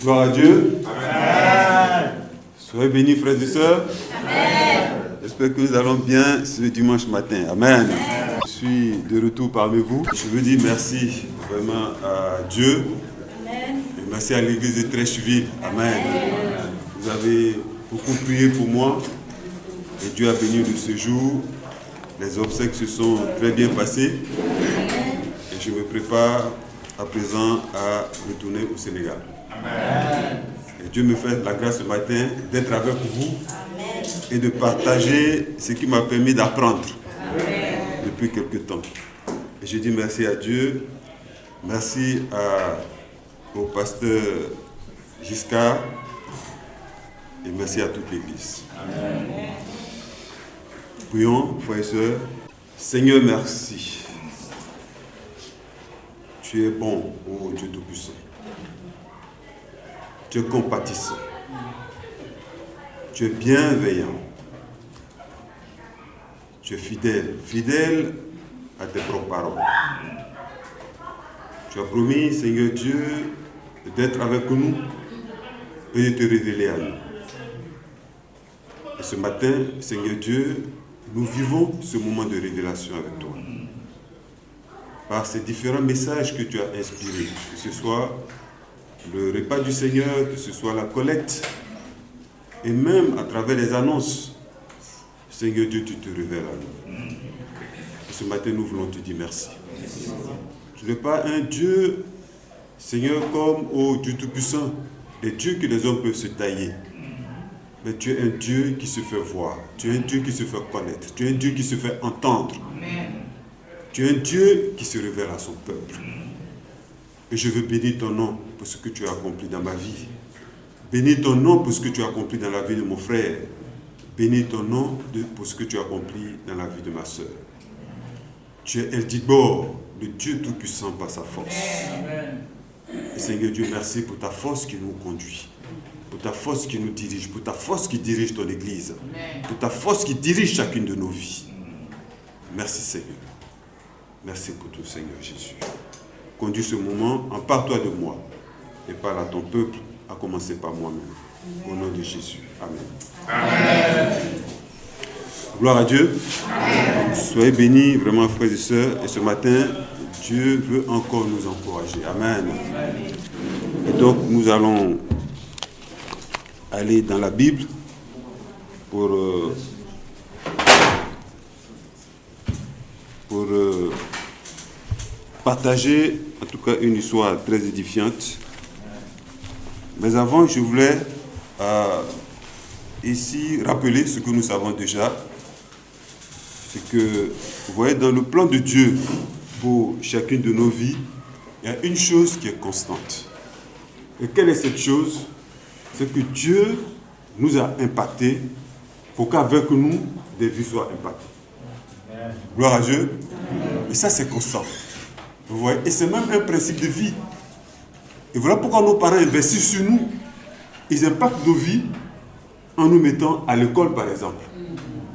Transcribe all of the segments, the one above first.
Gloire à Dieu. Amen. Soyez bénis, frères et sœurs. Amen. J'espère que nous allons bien ce dimanche matin. Amen. Amen. Je suis de retour parmi vous. Je veux dire merci vraiment à Dieu. Amen. Et merci à l'église de Trècheville. Amen. Amen. Vous avez beaucoup prié pour moi. Et Dieu a béni de ce jour. Les obsèques se sont très bien passées. Et je me prépare à présent à retourner au Sénégal. Amen. Et Dieu me fait la grâce ce matin d'être avec vous. Amen. Et de partager ce qui m'a permis d'apprendre depuis quelque temps. Et je dis merci à Dieu, merci au pasteur Giscard et merci à toute l'Église. Amen. Prions, frères et sœurs. Seigneur, merci. Tu es bon, ô Dieu Tout-Puissant. Tu es compatissant. Tu es bienveillant. Tu es fidèle, fidèle à tes propres paroles. Tu as promis, Seigneur Dieu, d'être avec nous et de te révéler à nous. Et ce matin, Seigneur Dieu, nous vivons ce moment de révélation avec toi. Par ces différents messages que tu as inspirés, que ce soit le repas du Seigneur, que ce soit la collecte, et même à travers les annonces, Seigneur Dieu, tu te révèles à nous. Et ce matin, nous voulons te dire merci. Tu n'es pas un Dieu, Seigneur, comme ô Dieu Tout-Puissant, des dieux que les hommes peuvent se tailler. Mais tu es un Dieu qui se fait voir, tu es un Dieu qui se fait connaître, tu es un Dieu qui se fait entendre. Tu es un Dieu qui se révèle à son peuple. Et je veux bénir ton nom pour ce que tu as accompli dans ma vie. Bénis ton nom pour ce que tu as accompli dans la vie de mon frère. Bénis ton nom pour ce que tu as accompli dans la vie de ma soeur. Tu es El Dibor, le Dieu Tout-Puissant par sa force. Et Seigneur Dieu, merci pour ta force qui nous conduit, pour ta force qui nous dirige, pour ta force qui dirige ton Église, pour ta force qui dirige chacune de nos vies. Merci Seigneur. Merci pour tout, Seigneur Jésus. Conduis ce moment, empare-toi de moi et parle à ton peuple, à commencer par moi-même. Au nom de Jésus. Amen. Amen. Gloire à Dieu. Amen. Soyez bénis, vraiment, frères et sœurs. Et ce matin, Dieu veut encore nous encourager. Amen. Amen. Et donc, nous allons aller dans la Bible pour partager en tout cas une histoire très édifiante. Mais avant, je voulais ici rappeler ce que nous savons déjà. C'est que, vous voyez, dans le plan de Dieu pour chacune de nos vies, il y a une chose qui est constante. Et quelle est cette chose? C'est que Dieu nous a impactés pour qu'avec nous, des vies soient impactées. Gloire à Dieu. Et ça, c'est constant. Vous voyez? Et c'est même un principe de vie. Et voilà pourquoi nos parents investissent sur nous. Ils impactent nos vies en nous mettant à l'école, par exemple.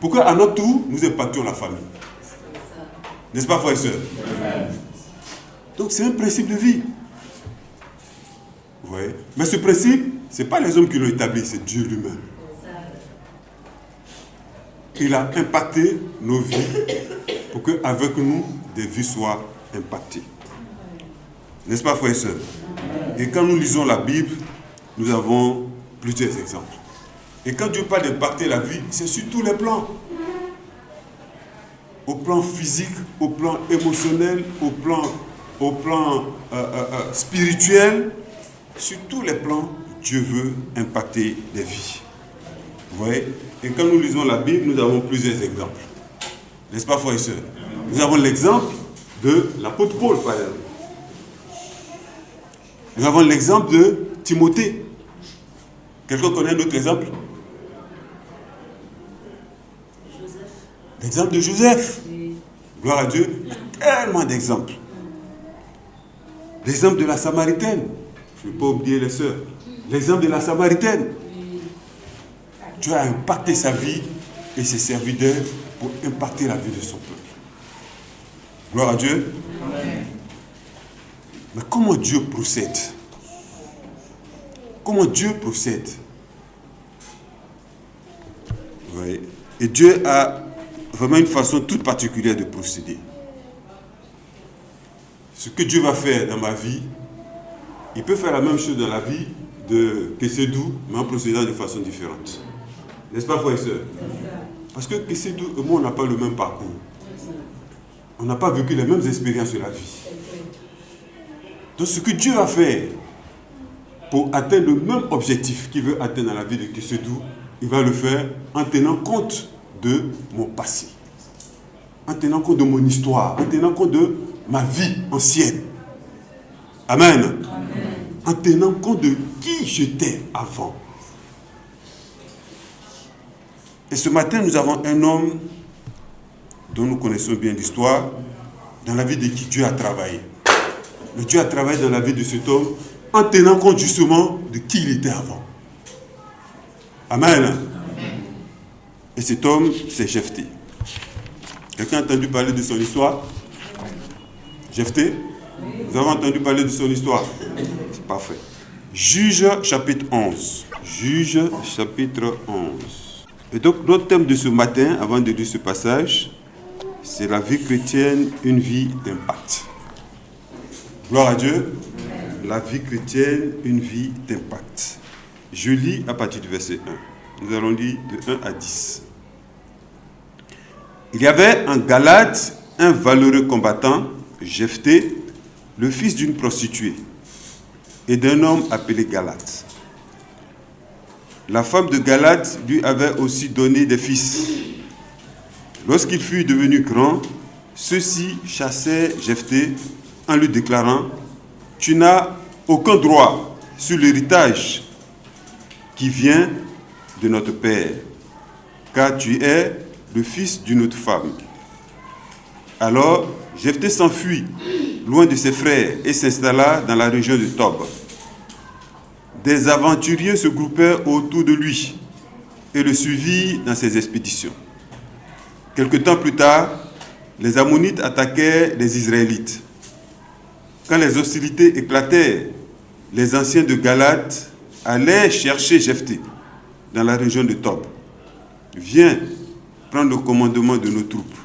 Pour qu'à notre tour, nous impactions la famille. N'est-ce pas, frères et sœurs? Donc, c'est un principe de vie. Vous voyez? Mais ce principe, ce n'est pas les hommes qui l'ont établi, c'est Dieu lui-même. Il a impacté nos vies pour qu'avec nous, des vies soient impactées. N'est-ce pas, frères et sœurs? Et quand nous lisons la Bible, nous avons plusieurs exemples. Et quand Dieu parle d'impacter la vie, c'est sur tous les plans. Au plan physique, au plan émotionnel, au plan spirituel, sur tous les plans, Dieu veut impacter des vies. Vous voyez? Et quand nous lisons la Bible, nous avons plusieurs exemples. N'est-ce pas, frères et sœurs? Nous avons l'exemple de l'apôtre Paul, par exemple. Nous avons l'exemple de Timothée. Quelqu'un connaît un autre exemple? Joseph. L'exemple de Joseph. Oui. Gloire à Dieu. Il y a tellement d'exemples. L'exemple de la Samaritaine. Je ne vais pas oublier les sœurs. L'exemple de la Samaritaine. Oui. Dieu a impacté sa vie et ses serviteurs pour impacter la vie de son peuple. Gloire à Dieu. Amen. Mais comment Dieu procède? comment Dieu procède. Oui. Et Dieu a vraiment une façon toute particulière de procéder. Ce que Dieu va faire dans ma vie, il peut faire la même chose dans la vie de Kessedou, mais en procédant de façon différente. N'est-ce pas, frères et sœurs? Parce que Kessedou et moi, on n'a pas le même parcours. On n'a pas vécu les mêmes expériences de la vie. Donc ce que Dieu va faire pour atteindre le même objectif qu'il veut atteindre dans la vie de Kessedou, il va le faire en tenant compte de mon passé, en tenant compte de mon histoire, en tenant compte de ma vie ancienne. Amen. Amen. En tenant compte de qui j'étais avant. Et ce matin, nous avons un homme dont nous connaissons bien l'histoire, dans la vie de qui Dieu a travaillé. Mais Dieu a travaillé dans la vie de cet homme en tenant compte justement de qui il était avant. Amen. Et cet homme, c'est Jephthé. Quelqu'un a entendu parler de son histoire? Jephthé? Vous avez entendu parler de son histoire? C'est parfait. Juge chapitre 11. Juge chapitre 11. Et donc, notre thème de ce matin, avant de lire ce passage, c'est la vie chrétienne, une vie d'impact. Gloire à Dieu. La vie chrétienne, une vie d'impact. Je lis à partir du verset 1. Nous allons lire de 1 à 10. Il y avait en Galate un valeureux combattant, Jephthé, le fils d'une prostituée, et d'un homme appelé Galate. La femme de Galate lui avait aussi donné des fils. Lorsqu'il fut devenu grand, ceux-ci chassaient Jephthé en lui déclarant: « Tu n'as aucun droit sur l'héritage qui vient de notre père, car tu es le fils d'une autre femme. » Alors Jephthé s'enfuit loin de ses frères et s'installa dans la région de Tob. Des aventuriers se groupèrent autour de lui et le suivirent dans ses expéditions. Quelque temps plus tard, les Ammonites attaquèrent les Israélites. Quand les hostilités éclatèrent, les anciens de Galate allèrent chercher Jephthé dans la région de Tob. « Viens prendre le commandement de nos troupes,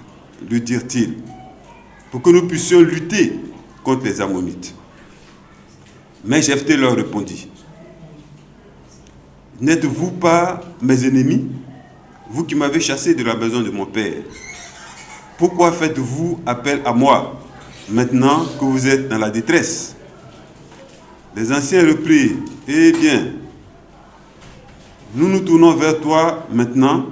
lui dirent-ils, pour que nous puissions lutter contre les Ammonites. » Mais Jephthé leur répondit: « N'êtes-vous pas mes ennemis, vous qui m'avez chassé de la maison de mon père? Pourquoi faites-vous appel à moi maintenant que vous êtes dans la détresse? » Les anciens reprirent: « Eh bien, nous nous tournons vers toi maintenant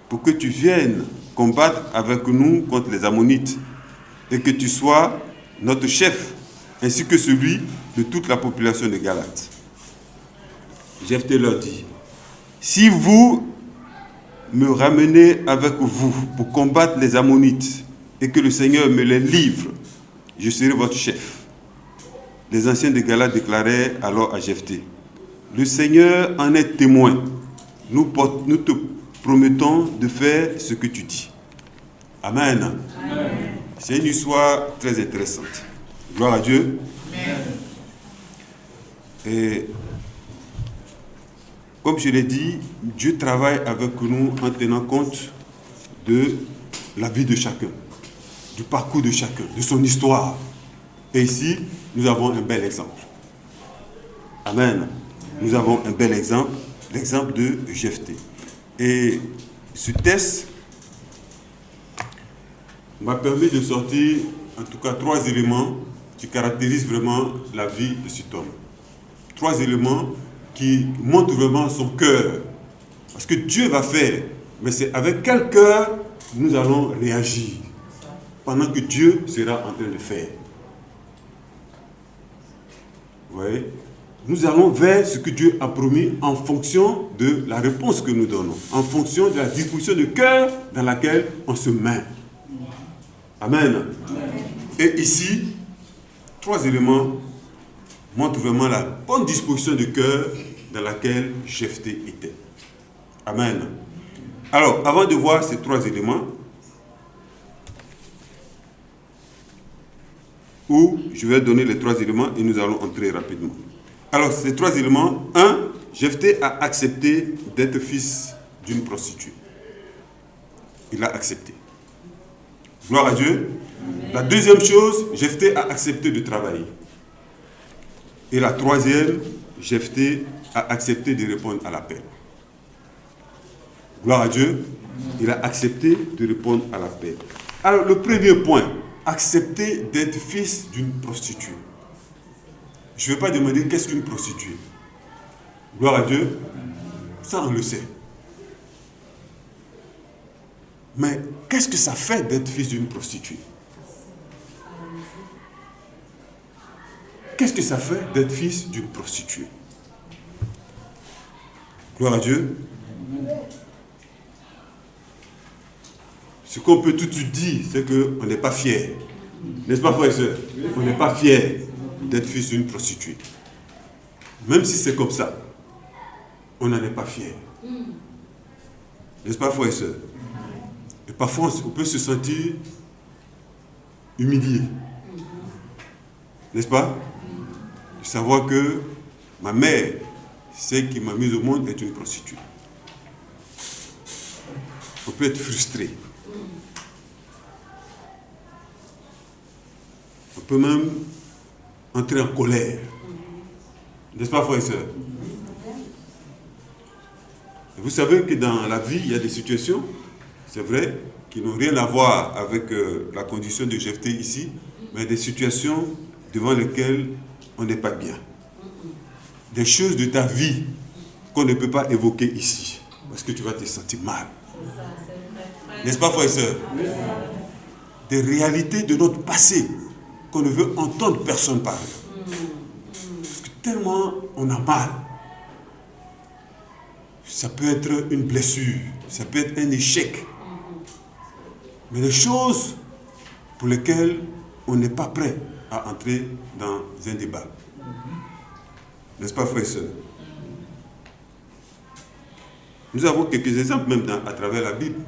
pour que tu viennes combattre avec nous contre les Ammonites et que tu sois notre chef, ainsi que celui de toute la population de Galate. » Jephthé leur dit: « Si vous me ramenez avec vous pour combattre les Ammonites et que le Seigneur me les livre, je serai votre chef. » Les anciens de Galate déclarèrent alors à Jephthé: « Le Seigneur en est témoin. Nous te promettons de faire ce que tu dis. » Amen. Amen. C'est une histoire très intéressante. Gloire à Dieu. Amen. Et comme je l'ai dit, Dieu travaille avec nous en tenant compte de la vie de chacun, du parcours de chacun, de son histoire. Et ici, nous avons un bel exemple. Amen. Nous avons un bel exemple, l'exemple de Jephthé. Et ce texte m'a permis de sortir, en tout cas, 3 éléments qui caractérisent vraiment la vie de cet homme. 3 éléments qui montrent vraiment son cœur. Parce que Dieu va faire, mais c'est avec quel cœur nous allons réagir pendant que Dieu sera en train de faire. Vous voyez? Nous allons vers ce que Dieu a promis en fonction de la réponse que nous donnons, en fonction de la disposition de cœur dans laquelle on se met. Amen. Et ici, 3 éléments montrent vraiment la bonne disposition de cœur dans laquelle Jephthé était. Amen. Alors, avant de voir ces 3 éléments, où je vais donner les 3 éléments et nous allons entrer rapidement. Alors, ces 3 éléments. 1, Jephthé a accepté d'être fils d'une prostituée. Il a accepté. Gloire à Dieu. La deuxième chose, Jephthé a accepté de travailler. Et la troisième, Jephthé a accepté de répondre à l'appel. Gloire à Dieu. Il a accepté de répondre à l'appel. Alors, le premier point, accepter d'être fils d'une prostituée. Je ne vais pas demander qu'est-ce qu'une prostituée. Gloire à Dieu. Ça, on le sait. Mais qu'est-ce que ça fait d'être fils d'une prostituée? Qu'est-ce que ça fait d'être fils d'une prostituée? Gloire à Dieu. Ce qu'on peut tout de suite dire, c'est qu'on n'est pas fier. N'est-ce pas, frères et sœurs? On n'est pas fier d'être fils d'une prostituée. Même si c'est comme ça, on n'en est pas fier. N'est-ce pas, frères et sœurs? Et parfois, on peut se sentir humilié. N'est-ce pas? De savoir que ma mère, celle qui m'a mis au monde, est une prostituée. On peut être frustré. On peut même entrer en colère. N'est-ce pas, frères et sœurs? Vous savez que dans la vie, il y a des situations, c'est vrai, qui n'ont rien à voir avec la condition de Jephthé ici, mais des situations devant lesquelles on n'est pas bien. Des choses de ta vie qu'on ne peut pas évoquer ici, parce que tu vas te sentir mal. N'est-ce pas, frères et sœurs? Des réalités de notre passé qu'on ne veut entendre personne parler. Parce que tellement on a mal. Ça peut être une blessure, ça peut être un échec. Mais des choses pour lesquelles on n'est pas prêt à entrer dans un débat. N'est-ce pas, frères et sœurs? Nous avons quelques exemples même à travers la Bible.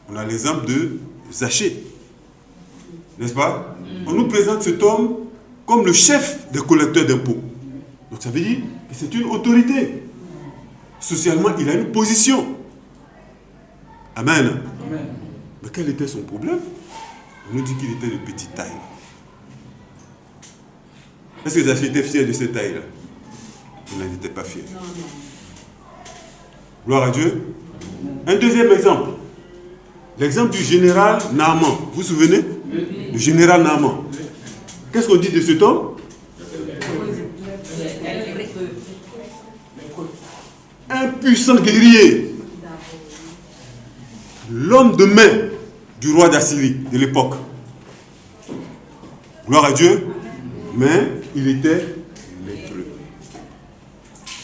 On a l'exemple de Zachée. N'est-ce pas? On nous présente cet homme comme le chef des collecteurs d'impôts. Donc ça veut dire que c'est une autorité. Socialement, il a une position. Amen. Amen. Mais quel était son problème? On nous dit qu'il était de petite taille. Est-ce que Zachée était fier de cette taille-là? Il n'en était pas fier. Gloire à Dieu. Un deuxième exemple. L'exemple du général Naaman. Vous vous souvenez? Le général Naaman. Qu'est-ce qu'on dit de cet homme? Un puissant guerrier. L'homme de main du roi d'Assyrie de l'époque. Gloire à Dieu. Mais il était lépreux.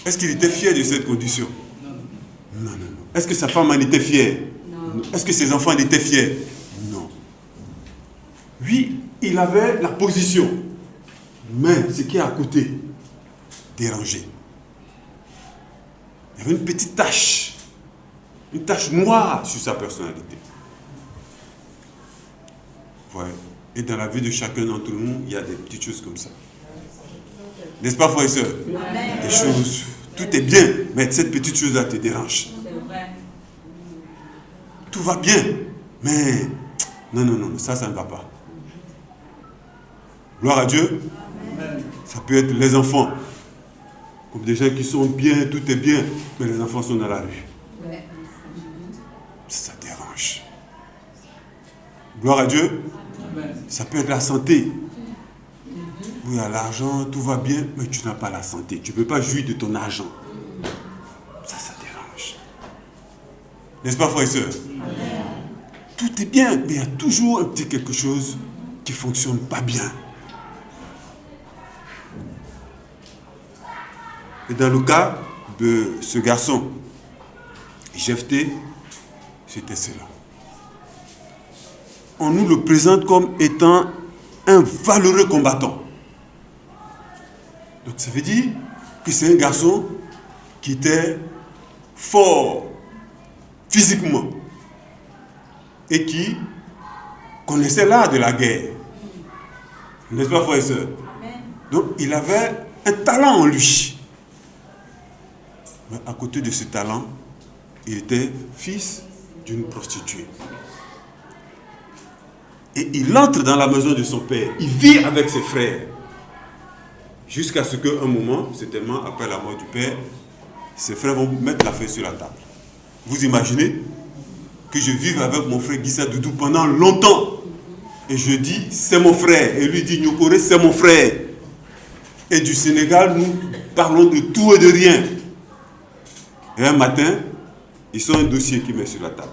Est-ce qu'il était fier de cette condition? Non, non, non. Est-ce que sa femme en était fière? Non. Est-ce que ses enfants en étaient fiers? Non. Oui, il avait la position. Mais ce qui est à côté dérangeait. Il y avait une petite tache. Une tache noire sur sa personnalité. Ouais. Et dans la vie de chacun d'entre nous, il y a des petites choses comme ça. N'est-ce pas, frères et sœurs? Des choses, tout est bien, mais cette petite chose-là te dérange. Tout va bien, mais non, non, non, ça ne va pas. Gloire à Dieu. Ça peut être les enfants. Comme des gens qui sont bien, tout est bien, mais les enfants sont dans la rue. Ça dérange. Gloire à Dieu. Ça peut être la santé. Où il y a l'argent, tout va bien, mais tu n'as pas la santé. Tu ne peux pas jouir de ton argent. Ça dérange. N'est-ce pas, frères et sœurs? Tout est bien, mais il y a toujours un petit quelque chose qui ne fonctionne pas bien. Et dans le cas de ce garçon, Jephthé, c'était cela. On nous le présente comme étant un valeureux combattant. Donc ça veut dire que c'est un garçon qui était fort physiquement et qui connaissait l'art de la guerre. N'est-ce pas, frères et sœurs? Donc il avait un talent en lui. Mais à côté de ce talent, il était fils d'une prostituée. Et il entre dans la maison de son père. Il vit avec ses frères. Jusqu'à ce qu'un moment, certainement après la mort du père, ses frères vont mettre la feuille sur la table. Vous imaginez que je vive avec mon frère Gissa Doudou pendant longtemps. Et je dis, c'est mon frère. Et lui dit, Nyokore, c'est mon frère. Et du Sénégal, nous parlons de tout et de rien. Et un matin, ils sont un dossier qui met sur la table.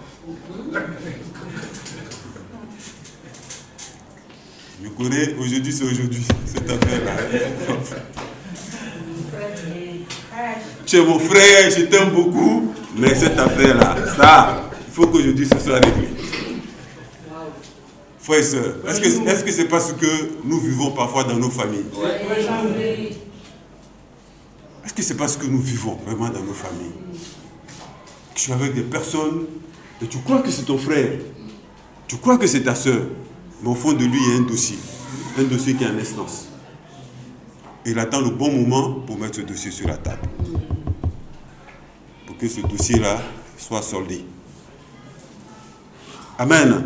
Nyokore, aujourd'hui c'est aujourd'hui, cette affaire-là. Tu es mon frère, je t'aime beaucoup, mais cette affaire-là, ça, il faut qu'aujourd'hui ce soit réglé. Frères et sœurs, est-ce que c'est pas ce que nous vivons parfois dans nos familles? Est-ce que c'est pas ce que nous vivons vraiment dans nos familles? Que tu es avec des personnes et tu crois que c'est ton frère, tu crois que c'est ta sœur, mais au fond de lui il y a un dossier qui est en instance. Et il attend le bon moment pour mettre ce dossier sur la table. Pour que ce dossier-là soit soldé. Amen. Amen.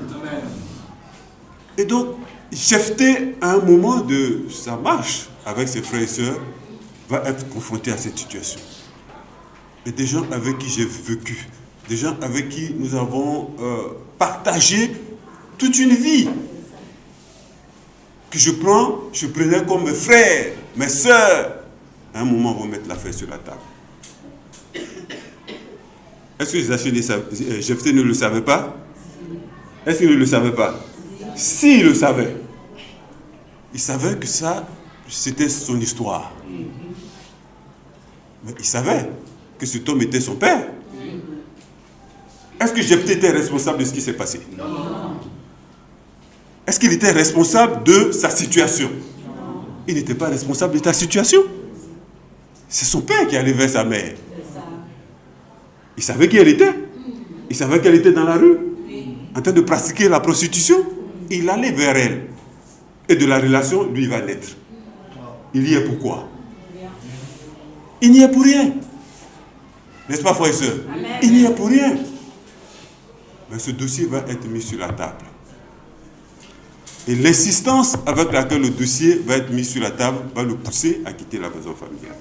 Et donc, Jephthé, à un moment de sa marche avec ses frères et sœurs, va être confronté à cette situation. Et des gens avec qui j'ai vécu, des gens avec qui nous avons partagé toute une vie, que je prenais comme mes frères, mes sœurs, à un moment, vont mettre l'affaire sur la table. Est-ce que Jephthé ne le savait pas? Est-ce qu'il ne le savait pas? S'il le savait, il savait que ça, c'était son histoire. Mais il savait que cet homme était son père. Est-ce que Jephthé était responsable de ce qui s'est passé? Non. Est-ce qu'il était responsable de sa situation? Non. Il n'était pas responsable de ta situation. C'est son père qui allait vers sa mère. Il savait qui elle était. Il savait qu'elle était dans la rue, en train de pratiquer la prostitution. Il allait vers elle. Et de la relation, lui, va naître. Il y est pourquoi? Il n'y est pour rien. N'est-ce pas, frères et sœurs? Il n'y est pour rien. Mais ce dossier va être mis sur la table. Et l'insistance avec laquelle le dossier va être mis sur la table va le pousser à quitter la maison familiale.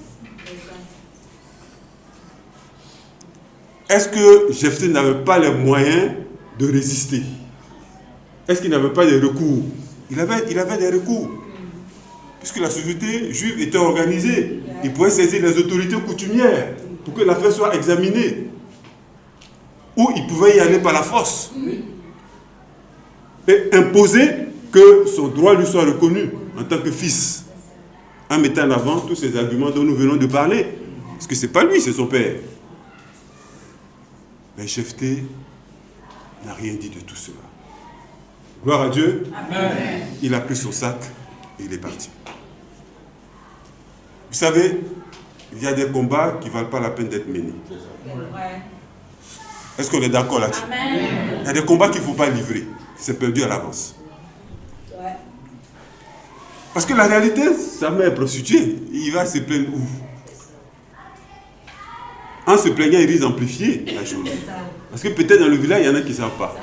Est-ce que Jephthé n'avait pas les moyens de résister? Est-ce qu'il n'avait pas de recours? Il avait des recours. Puisque la société juive était organisée. Il pouvait saisir les autorités coutumières pour que l'affaire soit examinée. Ou il pouvait y aller par la force. Et imposer que son droit lui soit reconnu en tant que fils. En mettant en avant tous ces arguments dont nous venons de parler. Parce que ce n'est pas lui, c'est son père. Mais Jephthé n'a rien dit de tout cela. Gloire à Dieu. Amen. Il a pris son sac et il est parti. Vous savez, il y a des combats qui ne valent pas la peine d'être menés. Est-ce qu'on est d'accord là-dessus? Il y a des combats qu'il ne faut pas livrer. C'est perdu à l'avance. Parce que la réalité, sa mère est prostituée. Il va se plaindre où? En se plaignant, il risque d'amplifier la chose. Parce que peut-être dans le village, il y en a qui ne savent pas.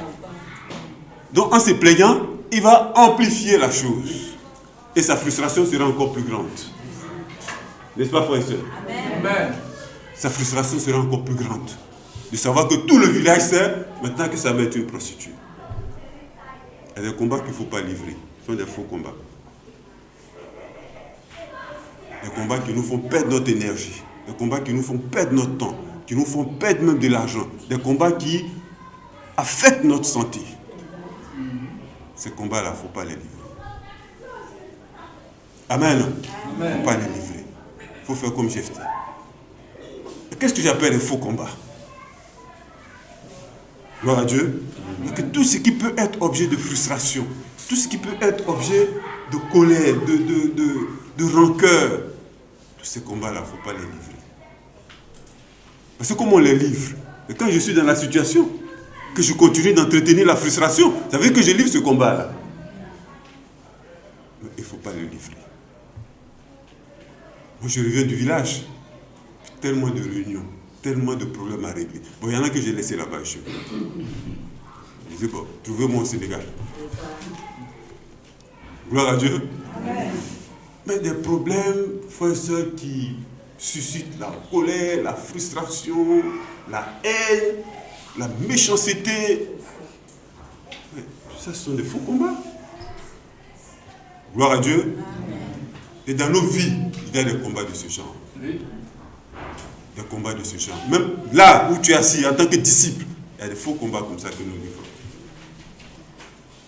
Donc en se plaignant, il va amplifier la chose. Et sa frustration sera encore plus grande. N'est-ce pas, frère et soeur? Amen. Sa frustration sera encore plus grande. De savoir que tout le village sait maintenant que sa mère est une prostituée. Il y a des combats qu'il ne faut pas livrer. Ce sont des faux combats. Des combats qui nous font perdre notre énergie. Des combats qui nous font perdre notre temps. Qui nous font perdre même de l'argent. Des combats qui affectent notre santé. Ces combats-là, il ne faut pas les livrer. Amen. Il ne faut pas les livrer. Il faut faire comme Jephthé. Qu'est-ce que j'appelle les faux combats? Gloire à Dieu. Et que tout ce qui peut être objet de frustration, tout ce qui peut être objet de colère, de rancœur, tous ces combats-là, il ne faut pas les livrer. Parce que comment on les livre? Et quand je suis dans la situation, que je continue d'entretenir la frustration, ça veut dire que je livre ce combat-là. Mais il ne faut pas le livrer. Moi, je reviens du village. Tellement de réunions, tellement de problèmes à régler. Bon, il y en a que j'ai laissé là-bas. Je disais, bon, trouvez-moi au Sénégal. Gloire à Dieu. Amen. Mais des problèmes, frères et sœurs, qui suscitent la colère, la frustration, la haine, la méchanceté. Mais ça, ce sont des faux combats. Gloire à Dieu. Amen. Et dans nos vies, il y a des combats de ce genre. Oui. Des combats de ce genre. Même là où tu es assis en tant que disciple, il y a des faux combats comme ça que nous vivons.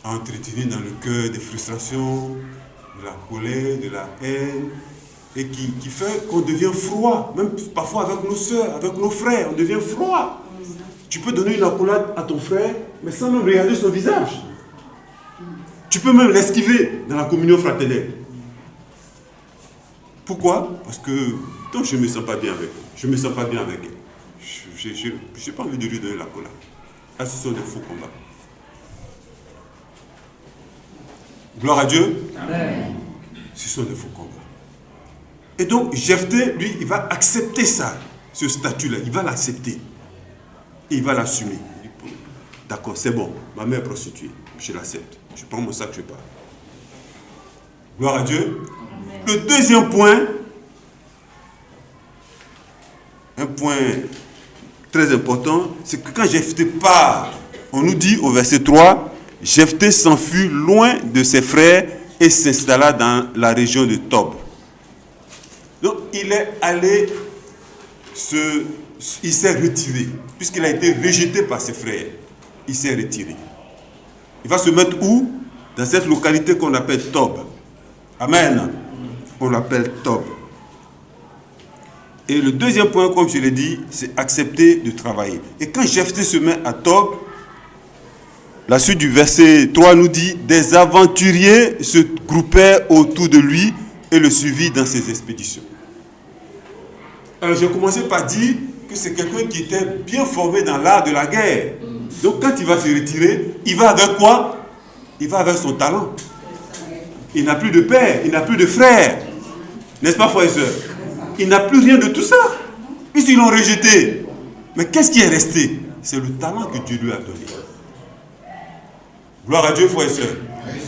À entretenir dans le cœur des frustrations, de la colère, de la haine, et qui fait qu'on devient froid. Même parfois avec nos soeurs, avec nos frères, on devient froid. Tu peux donner une accolade à ton frère, mais sans même regarder son visage. Tu peux même l'esquiver dans la communion fraternelle. Pourquoi? Parce que donc je ne me sens pas bien avec elle. Je ne me sens pas bien avec elle. Je n'ai pas envie de lui donner la colère. Là, ce sont des faux combats. Gloire à Dieu. Amen. Ce sont des faux combats. Et donc, Jephthé, lui, il va accepter ça, ce statut-là. Il va l'accepter. Et il va l'assumer. D'accord, c'est bon. Ma mère est prostituée. Je l'accepte. Je prends mon sac, je pars. Gloire à Dieu. Amen. Le deuxième point, un point très important, c'est que quand Jephthé part, on nous dit au verset 3, Jephthé s'enfuit loin de ses frères et s'installa dans la région de Tob. Donc il est allé, il s'est retiré, puisqu'il a été rejeté par ses frères. Il s'est retiré. Il va se mettre où? Dans cette localité qu'on appelle Tob. Amen. On l'appelle Tob. Et le deuxième point, comme je l'ai dit, c'est accepter de travailler. Et quand Jephthé se met à Tob, la suite du verset 3 nous dit, des aventuriers se groupèrent autour de lui et le suivirent dans ses expéditions. Alors j'ai commencé par dire que c'est quelqu'un qui était bien formé dans l'art de la guerre. Donc quand il va se retirer, il va avec quoi? Il va avec son talent. Il n'a plus de père, il n'a plus de frère. N'est-ce pas, frères et sœurs? Il n'a plus rien de tout ça. Puisqu'ils l'ont rejeté. Mais qu'est-ce qui est resté? C'est le talent que Dieu lui a donné. Gloire à Dieu, frères et sœurs.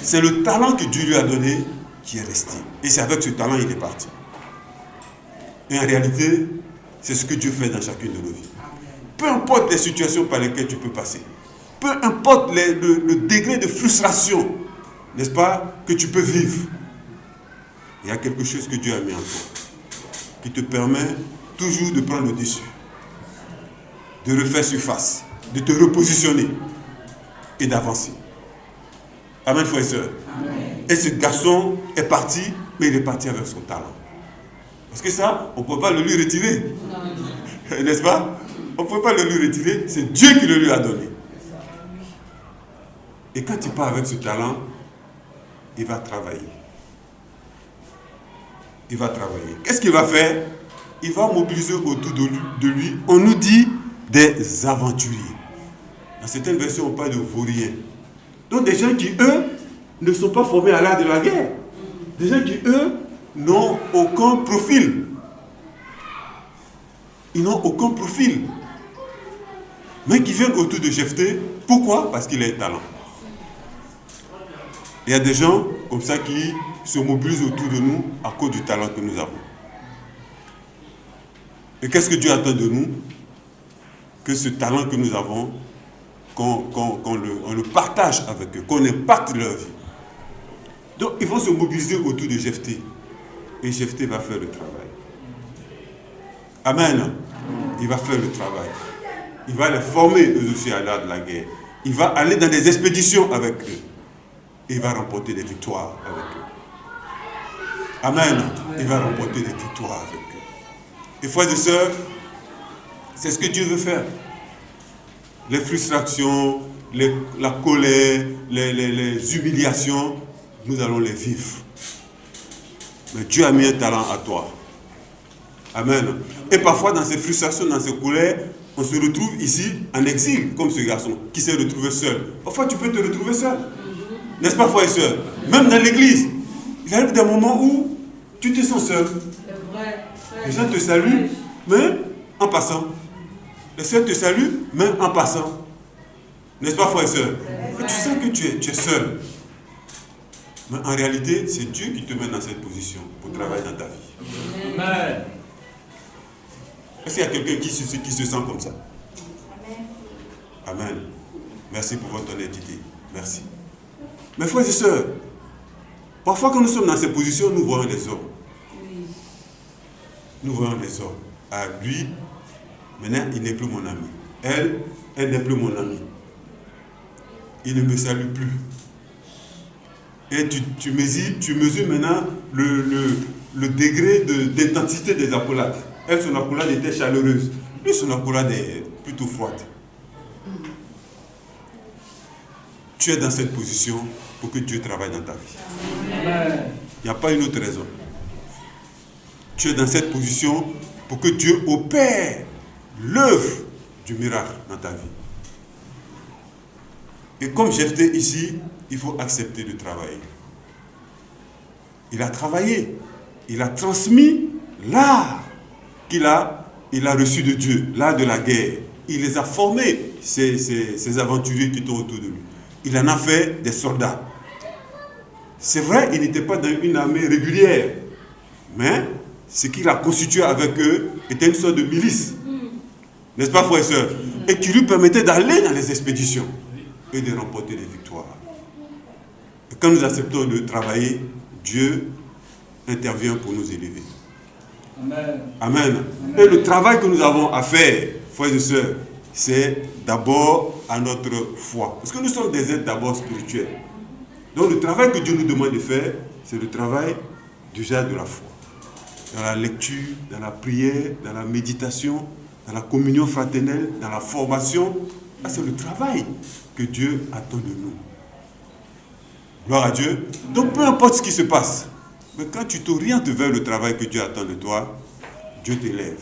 C'est le talent que Dieu lui a donné qui est resté. Et c'est avec ce talent qu'il est parti. Et en réalité, c'est ce que Dieu fait dans chacune de nos vies. Peu importe les situations par lesquelles tu peux passer, peu importe le degré de frustration, n'est-ce pas, que tu peux vivre, il y a quelque chose que Dieu a mis en toi, qui te permet toujours de prendre le dessus, de refaire surface, de te repositionner et d'avancer. Amen, frères et sœurs. Et ce garçon est parti, mais il est parti avec son talent. Parce que ça, on ne peut pas le lui retirer. N'est-ce pas? On ne peut pas le lui retirer, c'est Dieu qui le lui a donné. Et quand il part avec ce talent, il va travailler. Il va travailler. Qu'est-ce qu'il va faire? Il va mobiliser autour de lui, on nous dit, des aventuriers. Dans certaines versions, on parle de vauriens. Donc des gens qui, eux, ne sont pas formés à l'art de la guerre. Des gens qui, eux, n'ont aucun profil. Ils n'ont aucun profil. Mais qui viennent autour de Jephthé. Pourquoi? Parce qu'il a un talent. Il y a des gens comme ça qui se mobilisent autour de nous à cause du talent que nous avons. Et qu'est-ce que Dieu attend de nous? Que ce talent que nous avons, qu'on le partage avec eux, qu'on impacte leur vie. Donc ils vont se mobiliser autour de Jephthé. Et Jephthé va faire le travail. Amen. Il va faire le travail. Il va les former eux aussi à l'art de la guerre. Il va aller dans des expéditions avec eux. Et il va remporter des victoires avec eux. Amen. Il va remporter des victoires avec eux. Et frères et sœurs, c'est ce que Dieu veut faire. Les frustrations, la colère, les humiliations, nous allons les vivre. Mais Dieu a mis un talent à toi. Amen. Et parfois, dans ces frustrations, dans ces colères, on se retrouve ici en exil, comme ce garçon qui s'est retrouvé seul. Parfois, tu peux te retrouver seul. N'est-ce pas, frères et sœurs? Même dans l'église, il arrive des moments où tu te sens seul. C'est vrai. Les gens te saluent, mais en passant. Les sœurs te saluent, mais en passant. N'est-ce pas, frère et sœur? Et tu sens que tu es seul. Mais en réalité, c'est Dieu qui te met dans cette position pour travailler dans ta vie. Amen. Est-ce qu'il y a quelqu'un qui se sent comme ça? Amen. Merci pour votre honnêteté. Merci. Mes frères et sœurs, parfois quand nous sommes dans ces positions, nous voyons les hommes. Nous voyons les hommes. Ah, lui, maintenant, il n'est plus mon ami. Elle n'est plus mon amie. Il ne me salue plus. Et tu mesures maintenant le degré d'intensité des accolades. Elle, son accolade était chaleureuse. Lui, son accolade est plutôt froide. Tu es dans cette position pour que Dieu travaille dans ta vie. Amen. Il n'y a pas une autre raison. Tu es dans cette position pour que Dieu opère l'œuvre du miracle dans ta vie. Et comme Jephthé ici, il faut accepter de travailler. Il a travaillé. Il a transmis l'art qu'il a reçu de Dieu, l'art de la guerre. Il les a formés, ces aventuriers qui étaient autour de lui. Il en a fait des soldats. C'est vrai, il n'était pas dans une armée régulière, mais ce qu'il a constitué avec eux était une sorte de milice. N'est-ce pas, frères et sœurs? Et qui lui permettait d'aller dans les expéditions et de remporter des victoires. Et quand nous acceptons de travailler, Dieu intervient pour nous élever. Amen. Amen. Et le travail que nous avons à faire, frères et sœurs, c'est d'abord à notre foi. Parce que nous sommes des êtres d'abord spirituels. Donc le travail que Dieu nous demande de faire, c'est le travail déjà de la foi. Dans la lecture, dans la prière, dans la méditation, dans la communion fraternelle, dans la formation. C'est le travail que Dieu attend de nous. Gloire à Dieu. Donc peu importe ce qui se passe, mais quand tu t'orientes vers le travail que Dieu attend de toi, Dieu t'élève.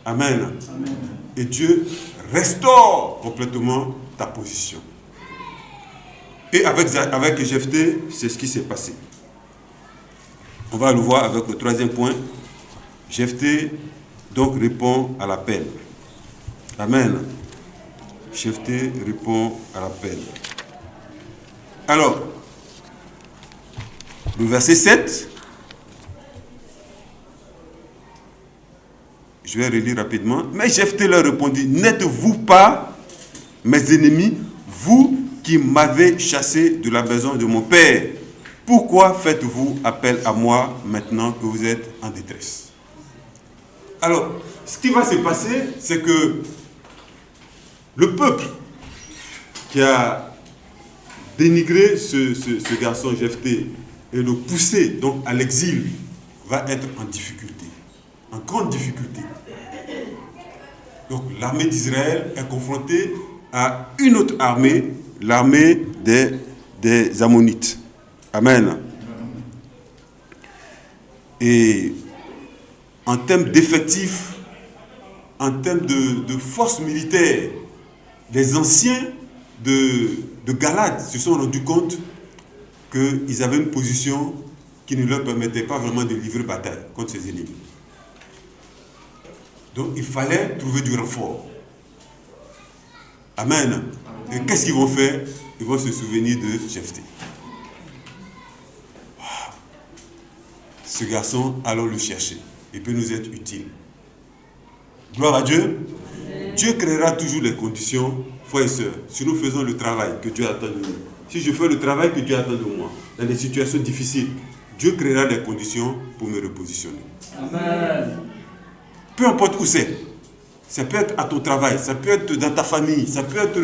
Amen. Amen. Et Dieu restaure complètement ta position. Et avec Jephthé, c'est ce qui s'est passé. On va le voir avec le troisième point. Jephthé donc répond à l'appel. Amen. Jephthé répond à l'appel. Alors, le verset 7, je vais relire rapidement. Mais Jephthé leur répondit, n'êtes-vous pas mes ennemis, vous qui m'avez chassé de la maison de mon père? Pourquoi faites-vous appel à moi maintenant que vous êtes en détresse? Alors, ce qui va se passer, c'est que le peuple qui a dénigré ce garçon Jephthé et le pousser donc à l'exil va être en difficulté, en grande difficulté. Donc l'armée d'Israël est confrontée à une autre armée, l'armée des Ammonites. Amen. Et en termes d'effectifs, en termes de force militaire, les anciens de Galade se sont rendus compte qu'ils avaient une position qui ne leur permettait pas vraiment de livrer bataille contre ces ennemis. Donc il fallait trouver du renfort. Amen. Et qu'est-ce qu'ils vont faire? Ils vont se souvenir de Jephthé. Ce garçon, allons le chercher. Il peut nous être utile. Gloire à Dieu. Dieu créera toujours les conditions, frères et sœurs, si nous faisons le travail que Dieu attend de nous. Si je fais le travail que Dieu attend de moi, dans des situations difficiles, Dieu créera des conditions pour me repositionner. Amen. Peu importe où c'est. Ça peut être à ton travail, ça peut être dans ta famille, ça peut être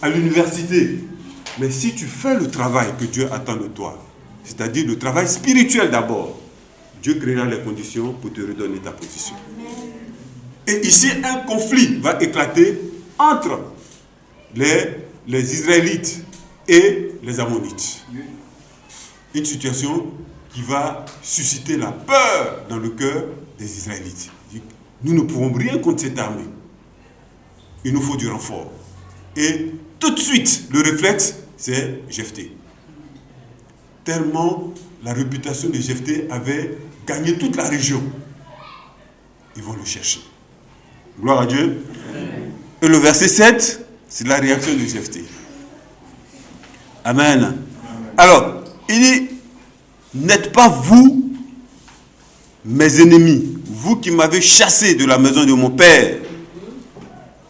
à l'université. Mais si tu fais le travail que Dieu attend de toi, c'est-à-dire le travail spirituel d'abord, Dieu créera les conditions pour te redonner ta position. Et ici, un conflit va éclater entre les Israélites et les Ammonites. Une situation qui va susciter la peur dans le cœur des Israélites. Nous ne pouvons rien contre cette armée. Il nous faut du renfort. Et tout de suite, le réflexe, c'est Jephthé. tellement la réputation de Jephthé avait gagné toute la région. Ils vont le chercher. Gloire à Dieu. Et le verset 7, c'est la réaction de Jephthé. Amen. Alors, il dit, n'êtes pas vous, mes ennemis, vous qui m'avez chassé de la maison de mon père.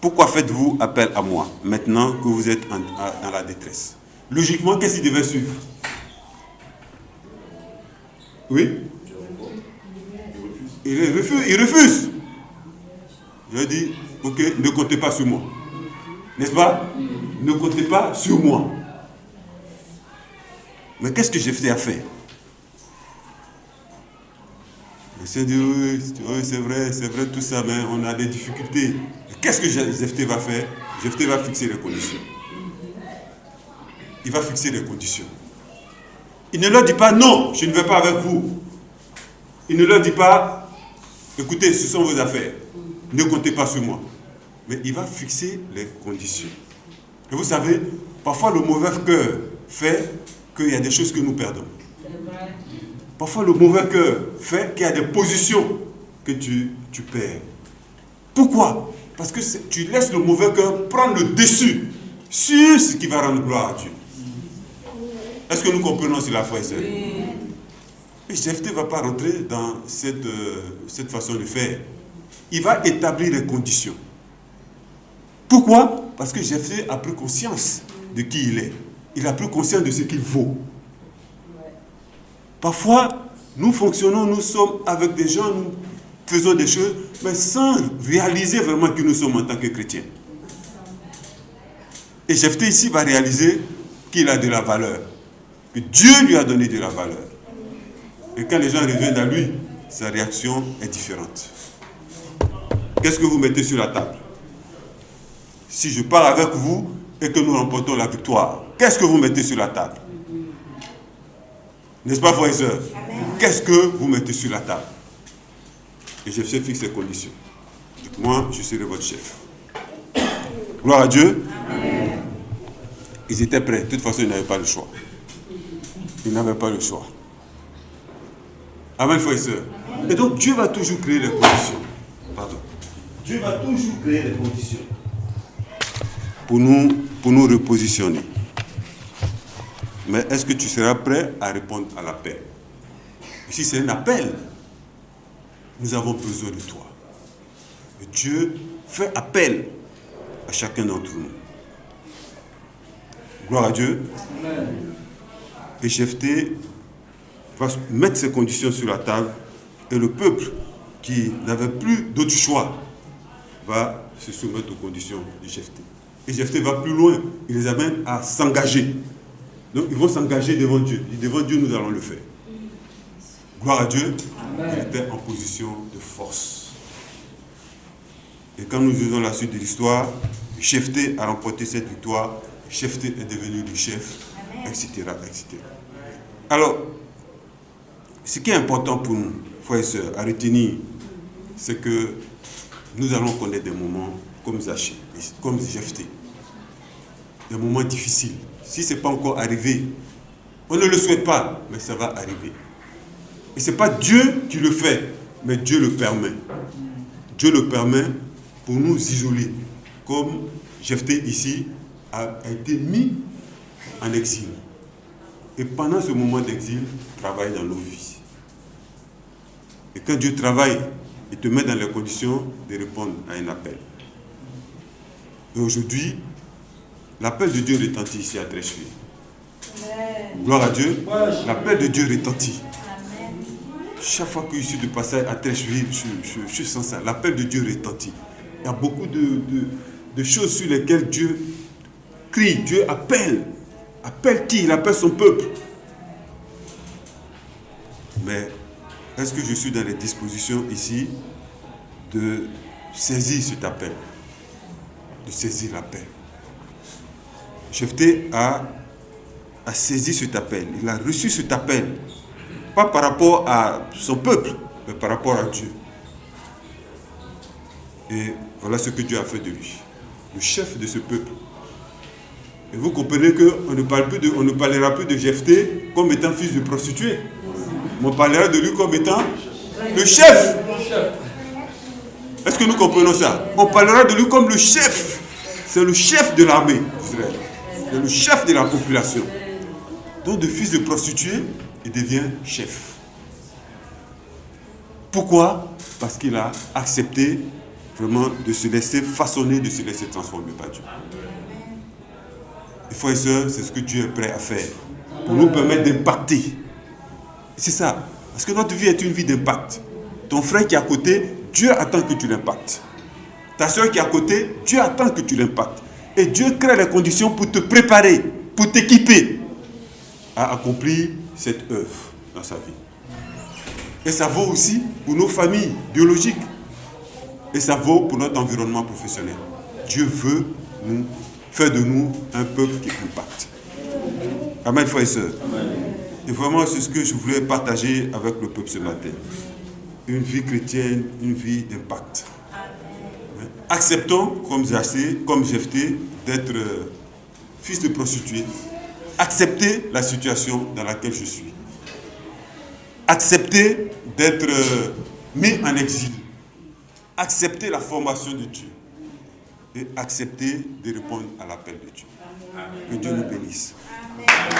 Pourquoi faites-vous appel à moi, maintenant que vous êtes dans la détresse? Logiquement, qu'est-ce qu'il devait suivre? Oui? Il refuse. Il a dit, ok, ne comptez pas sur moi. N'est-ce pas? Ne comptez pas sur moi. Mais qu'est-ce que Jephthé a fait? Il s'est dit, oui, c'est vrai tout ça, mais on a des difficultés. Qu'est-ce que Jephthé va faire? Jephthé va fixer les conditions. Il va fixer les conditions. Il ne leur dit pas, non, je ne vais pas avec vous. Il ne leur dit pas, écoutez, ce sont vos affaires. Ne comptez pas sur moi. Mais il va fixer les conditions. Et vous savez, parfois le mauvais cœur fait qu'il y a des choses que nous perdons. Parfois le mauvais cœur fait qu'il y a des positions que tu perds. Pourquoi? Parce que tu laisses le mauvais cœur prendre le dessus sur ce qui va rendre gloire à Dieu. Est-ce que nous comprenons cela, frères et sœurs? Et Jephthé ne va pas rentrer dans cette façon de faire. Il va établir les conditions. Pourquoi? Parce que Jephthé a pris conscience de qui il est. Il a pris conscience de ce qu'il vaut. Parfois, nous fonctionnons, nous sommes avec des gens, nous faisons des choses, mais sans réaliser vraiment qui nous sommes en tant que chrétiens. Et Jephthé ici va réaliser qu'il a de la valeur, que Dieu lui a donné de la valeur. Et quand les gens reviennent à lui, sa réaction est différente. Qu'est-ce que vous mettez sur la table? Si je pars avec vous et que nous remportons la victoire, qu'est-ce que vous mettez sur la table? N'est-ce pas, frères et sœurs? Qu'est-ce que vous mettez sur la table? Et Jephthé fixe les conditions. Moi, je serai votre chef. Gloire à Dieu. Amen. Ils étaient prêts. De toute façon, ils n'avaient pas le choix. Ils n'avaient pas le choix. Amen, frères et sœurs. Et donc, Dieu va toujours créer les conditions. Pardon. Dieu va toujours créer les conditions pour nous repositionner. Mais est-ce que tu seras prêt à répondre à l'appel? Si c'est un appel, nous avons besoin de toi. Et Dieu fait appel à chacun d'entre nous. Gloire à Dieu. Amen. Et Jephthé va mettre ses conditions sur la table et le peuple qui n'avait plus d'autre choix va se soumettre aux conditions de Jephthé. Et Jephthé va plus loin. Il les amène à s'engager. Donc ils vont s'engager devant Dieu. Et devant Dieu, nous allons le faire. Gloire à Dieu. Amen. Il était en position de force. Et quand nous lisons la suite de l'histoire, Jephthé a remporté cette victoire. Jephthé est devenu le chef, etc., etc. Alors, ce qui est important pour nous, frères et sœurs, à retenir, c'est que nous allons connaître des moments comme Zaché, comme Jephthé. Des moments difficiles. Si ce n'est pas encore arrivé, on ne le souhaite pas, mais ça va arriver. Et ce n'est pas Dieu qui le fait, mais Dieu le permet. Dieu le permet pour nous isoler. Comme Jephthé ici a été mis en exil. Et pendant ce moment d'exil, travaille dans nos vies. Et quand Dieu travaille, il te met dans les conditions de répondre à un appel. Et aujourd'hui, l'appel de Dieu retentit ici à Trècheville. Gloire à Dieu. L'appel de Dieu retentit. Chaque fois que je suis de passage à Trècheville, je sens ça. L'appel de Dieu retentit. Il y a beaucoup de choses sur lesquelles Dieu crie, Dieu appelle. Appelle qui? Il appelle son peuple. Mais est-ce que je suis dans les dispositions ici de saisir cet appel? De saisir l'appel. Jephthé a saisi cet appel. Il a reçu cet appel. Pas par rapport à son peuple, mais par rapport à Dieu. Et voilà ce que Dieu a fait de lui. Le chef de ce peuple. Et vous comprenez qu'on ne parlera plus de Jephthé comme étant fils de prostituée. On parlera de lui comme étant le chef. Est-ce que nous comprenons ça? On parlera de lui comme le chef. C'est le chef de l'armée d'Israël. C'est le chef de la population. Donc de fils de prostituée, il devient chef. Pourquoi? Parce qu'il a accepté vraiment de se laisser façonner, de se laisser transformer par Dieu. Et frères et sœurs, c'est ce que Dieu est prêt à faire pour nous permettre d'impacter. C'est ça. Parce que notre vie est une vie d'impact. Ton frère qui est à côté, Dieu attend que tu l'impactes. Ta soeur qui est à côté, Dieu attend que tu l'impactes. Et Dieu crée les conditions pour te préparer, pour t'équiper à accomplir cette œuvre dans sa vie. Et ça vaut aussi pour nos familles biologiques. Et ça vaut pour notre environnement professionnel. Dieu veut faire de nous un peuple qui impacte. Amen, frères et sœurs. Et vraiment, c'est ce que je voulais partager avec le peuple ce matin. Une vie chrétienne, une vie d'impact. Acceptons, comme Jephthé, d'être fils de prostituée. Acceptez la situation dans laquelle je suis. Acceptez d'être mis en exil. Acceptez la formation de Dieu. Et acceptez de répondre à l'appel de Dieu. Que Dieu nous bénisse. Amen.